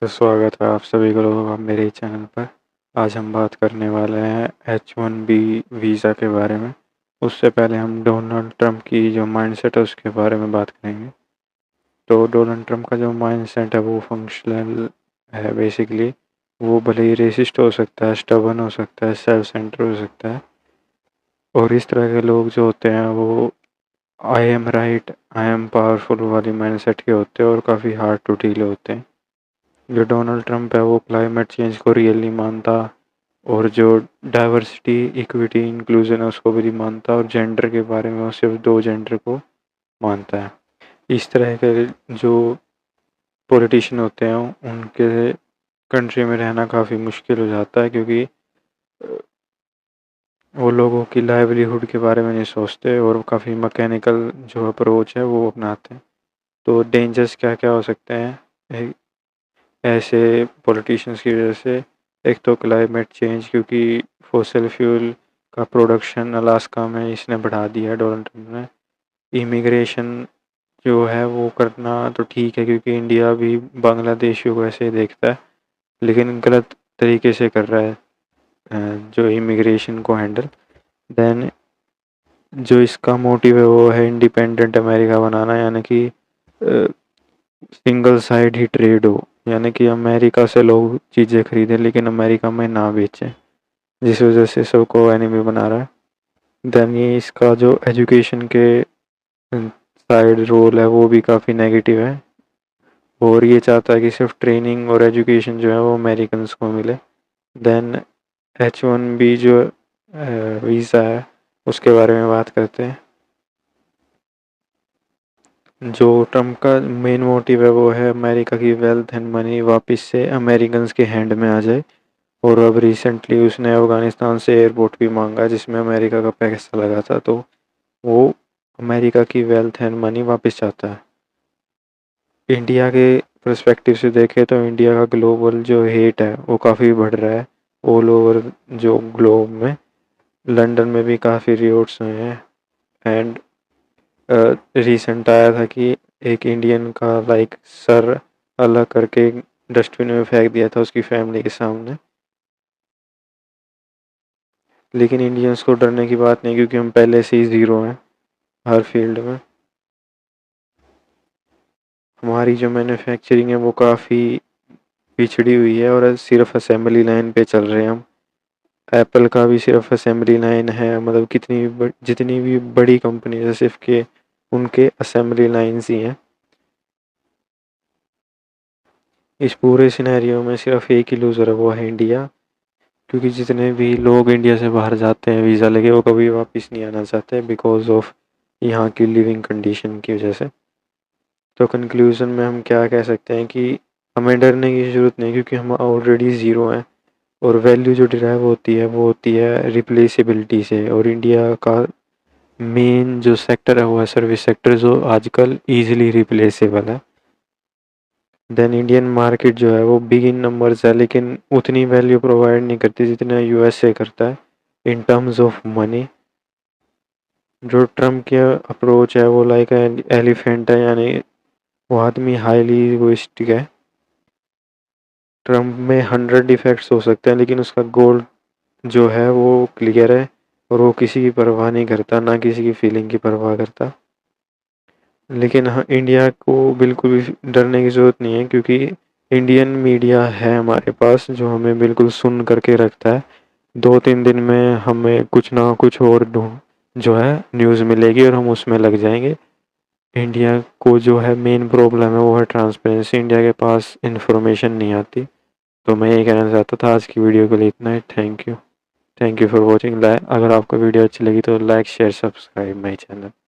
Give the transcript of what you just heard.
तो स्वागत है आप सभी को लोग मेरे चैनल पर। आज हम बात करने वाले हैं H1B वीज़ा के बारे में। उससे पहले हम डोनाल्ड ट्रंप की जो माइंडसेट है उसके बारे में बात करेंगे। तो डोनाल्ड ट्रंप का जो माइंडसेट है वो फंक्शनल है बेसिकली। वो भले ही रेसिस्ट हो सकता है, स्टबर्न हो सकता है, सेल्फ सेंटर हो सकता है, और इस तरह के लोग जो होते हैं वो I am right, I am powerful वाली माइंडसेट के होते हैं और काफ़ी हार्ड टू डील होते हैं। जो डोनाल्ड ट्रंप है वो क्लाइमेट चेंज को रियली मानता, और जो डाइवर्सिटी, इक्विटी, इंक्लूजन है उसको भी मानता, और जेंडर के बारे में वो सिर्फ 2 जेंडर को मानता है। इस तरह के जो पॉलिटिशियन होते हैं उनके कंट्री में रहना काफ़ी मुश्किल हो जाता है, क्योंकि वो लोगों की लाइवलीहुड के बारे में नहीं सोचते और काफ़ी मैकेनिकल जो अप्रोच है वो अपनाते हैं। तो डेंजर्स क्या क्या हो सकते हैं ऐसे पॉलिटिशियंस की वजह से? एक तो क्लाइमेट चेंज, क्योंकि फॉसिल फ्यूल का प्रोडक्शन अलास्का में इसने बढ़ा दिया है डोनाल्ड ट्रंप ने। इमिग्रेशन जो है वो करना तो ठीक है, क्योंकि इंडिया भी बांग्लादेशियों को ऐसे ही देखता है, लेकिन गलत तरीके से कर रहा है जो इमिग्रेशन को हैंडल। देन जो इसका मोटिव है वो है इंडिपेंडेंट अमेरिका बनाना, यानी कि सिंगल साइड ही ट्रेड हो, यानी कि अमेरिका से लोग चीज़ें खरीदें लेकिन अमेरिका में ना बेचें, जिस वजह से सबको एनिमी बना रहा है। देन ये इसका जो एजुकेशन के साइड रोल है वो भी काफ़ी नेगेटिव है, और ये चाहता है कि सिर्फ ट्रेनिंग और एजुकेशन जो है वो अमेरिकन्स को मिले। देन H1B जो वीज़ा है उसके बारे में बात करते हैं। जो ट्रम्प का मेन मोटिव है वो है अमेरिका की वेल्थ एंड मनी वापस से अमेरिकन्स के हैंड में आ जाए, और अब रिसेंटली उसने अफ़गानिस्तान से एयरपोर्ट भी मांगा जिसमें अमेरिका का पैसा लगा था, तो वो अमेरिका की वेल्थ एंड मनी वापस चाहता है। इंडिया के पर्सपेक्टिव से देखें तो इंडिया का ग्लोबल जो हेट है वो काफ़ी बढ़ रहा है ऑल ओवर जो ग्लोब में। लंदन में भी काफ़ी रियोट्स हुए हैं, एंड रिसेंट आया था कि एक इंडियन का सर अलग करके डस्टबिन में फेंक दिया था उसकी फैमिली के सामने। लेकिन इंडियंस को डरने की बात नहीं, क्योंकि हम पहले से ही ज़ीरो हैं हर फील्ड में। हमारी जो मैन्युफैक्चरिंग है वो काफ़ी पिछड़ी हुई है और सिर्फ असेंबली लाइन पे चल रहे हैं हम। एप्पल का भी सिर्फ असेंबली लाइन है, मतलब जितनी भी बड़ी कंपनी है सिर्फ के उनके असेंबली लाइन्स ही हैं। इस पूरे सिनेरियो में सिर्फ एक ही लूज़र है, वो है इंडिया, क्योंकि जितने भी लोग इंडिया से बाहर जाते हैं वीज़ा लेके वो कभी वापस नहीं आना चाहते बिकॉज ऑफ यहाँ की लिविंग कंडीशन की वजह से। तो कंक्लूज़न में हम क्या कह सकते हैं कि हमें डरने की ज़रूरत नहीं, क्योंकि हम ऑलरेडी ज़ीरो हैं, और वैल्यू जो डिराइव होती है वो होती है रिप्लेसिबिलिटी से। और इंडिया का मेन जो सेक्टर है वो है सर्विस सेक्टर, जो आजकल ईजिली रिप्लेसेबल है। देन इंडियन मार्केट जो है वो बिग इन नंबर्स है, लेकिन उतनी वैल्यू प्रोवाइड नहीं करती जितना यूएसए करता है इन टर्म्स ऑफ मनी। जो ट्रम्प की अप्रोच है वो लाइक एलिफेंट है, यानी वो आदमी हाईली इगोइस्टिक है। ट्रम्प में 100 डिफेक्ट्स हो सकते हैं, लेकिन उसका गोल जो है वो क्लियर है, और वो किसी की परवाह नहीं करता, ना किसी की फीलिंग की परवाह करता। लेकिन हाँ, इंडिया को बिल्कुल भी डरने की ज़रूरत नहीं है, क्योंकि इंडियन मीडिया है हमारे पास जो हमें बिल्कुल सुन करके रखता है। 2-3 दिन में हमें कुछ ना कुछ और जो है न्यूज़ मिलेगी और हम उसमें लग जाएंगे। इंडिया को जो है मेन प्रॉब्लम है वो है ट्रांसपेरेंसी। इंडिया के पास इंफॉर्मेशन नहीं आती। तो मैं ये कहना चाहता था, आज की वीडियो के लिए इतना ही। Thank you for watching. अगर आपको वीडियो अच्छी लगी तो like, share, subscribe my channel.